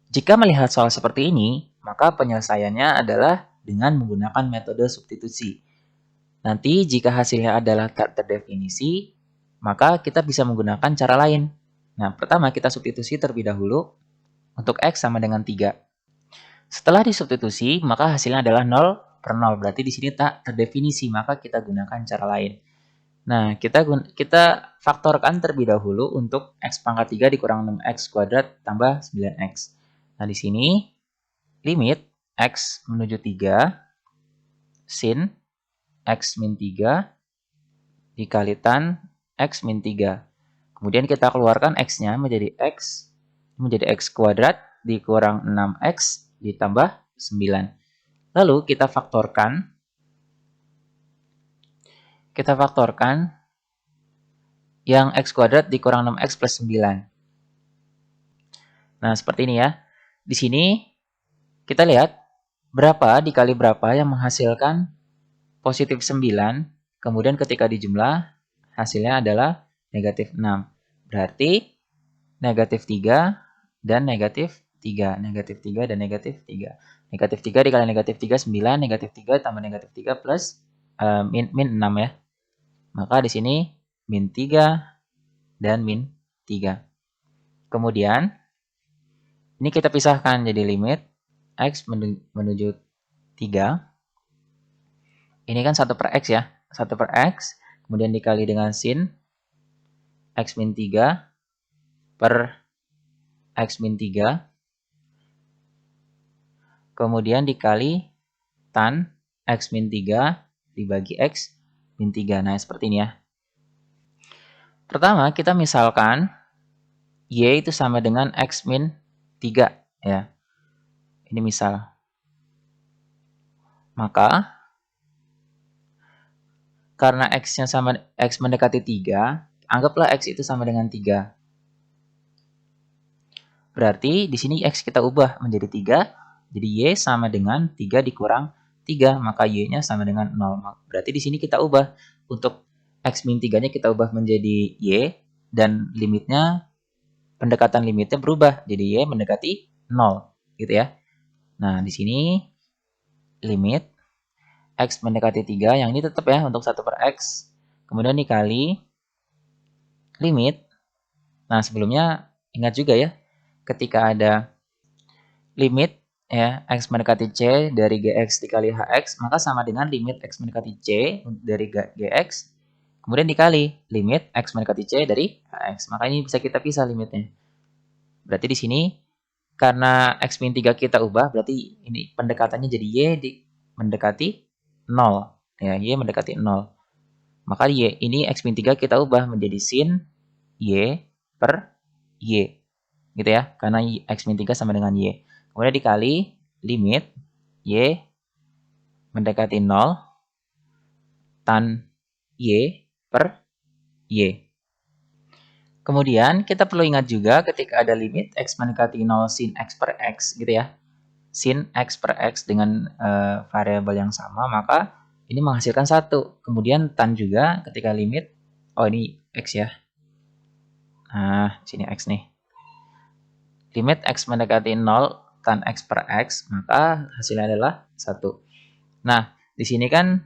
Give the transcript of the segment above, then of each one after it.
Jika melihat soal seperti ini, maka penyelesaiannya adalah dengan menggunakan metode substitusi. Nanti jika hasilnya adalah tak terdefinisi, maka kita bisa menggunakan cara lain. Nah, pertama kita substitusi terlebih dahulu untuk X sama dengan 3. Setelah disubstitusi, maka hasilnya adalah 0 per 0. Berarti di sini tak terdefinisi, maka kita gunakan cara lain. Nah, kita faktorkan terlebih dahulu untuk X pangkat 3 dikurang 6X kuadrat tambah 9X. Nah, di sini limit X menuju 3 sin X min 3 dikali tan X min 3. Kemudian kita keluarkan X-nya menjadi X kuadrat dikurang 6X ditambah 9. Lalu kita faktorkan yang X kuadrat dikurang 6X plus 9. Nah, seperti ini ya. Di sini kita lihat berapa dikali berapa yang menghasilkan positif 9. Kemudian ketika dijumlah, hasilnya adalah negatif 6. Berarti negatif 3 dan negatif 3. Negatif 3 dan negatif 3. Negatif 3 dikali negatif 3, 9. Negatif 3 tambah negatif 3 plus min 6 ya. Maka di sini min 3 dan min 3. Kemudian, ini kita pisahkan jadi limit X menuju 3. Ini kan 1 per X ya. 1 per X. Kemudian dikali dengan sin X min 3 per X min 3. Kemudian dikali tan X min 3 dibagi X min 3. Nah, seperti ini ya. Pertama, kita misalkan Y itu sama dengan X min 3. Ya. Ini misal. Maka, karena X-nya sama X mendekati 3, anggaplah X itu sama dengan 3. Berarti di sini X kita ubah menjadi 3. Jadi Y sama dengan 3 dikurang 3. Maka Y-nya sama dengan 0. Berarti di sini kita ubah. Untuk X min 3-nya kita ubah menjadi Y. Dan pendekatan limitnya berubah. Jadi Y mendekati 0. Gitu ya. Nah, di sini limit X mendekati 3. Yang ini tetap ya untuk 1 per X. Kemudian dikali limit. Nah, sebelumnya ingat juga ya. Ketika ada limit ya X mendekati C dari Gx dikali Hx, maka sama dengan limit X mendekati C dari Gx, kemudian dikali limit X mendekati C dari Hx. Maka ini bisa kita pisah limitnya. Berarti di sini karena X min 3 kita ubah, berarti ini pendekatannya jadi Y mendekati 0. Ya, Y mendekati 0. Maka Y ini X min 3 kita ubah menjadi sin Y per Y. Gitu ya, karena X min 3 sama dengan Y. Kemudian dikali limit Y mendekati 0 tan Y per Y. Kemudian kita perlu ingat juga ketika ada limit X mendekati 0 sin X per X gitu ya. Sin X per X dengan variabel yang sama, maka ini menghasilkan 1. Kemudian tan juga ketika limit, ini X ya. Nah, sini X nih. Limit X mendekati 0 tan X per X, maka hasilnya adalah 1. Nah, di sini kan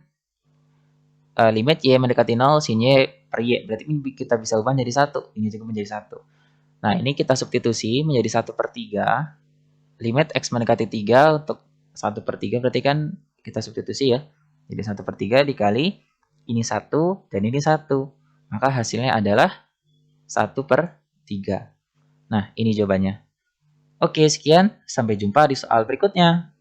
limit Y mendekati 0 sin Y per Y. Berarti ini kita bisa ubah menjadi 1. Ini juga menjadi 1. Nah, ini kita substitusi menjadi 1 per 3. Limit X mendekati 3 untuk 1 per 3 berarti kan kita substitusi ya. Jadi 1 per 3 dikali ini 1 dan ini 1. Maka hasilnya adalah 1 per 3. Nah, ini jawabannya. Oke, sekian. Sampai jumpa di soal berikutnya.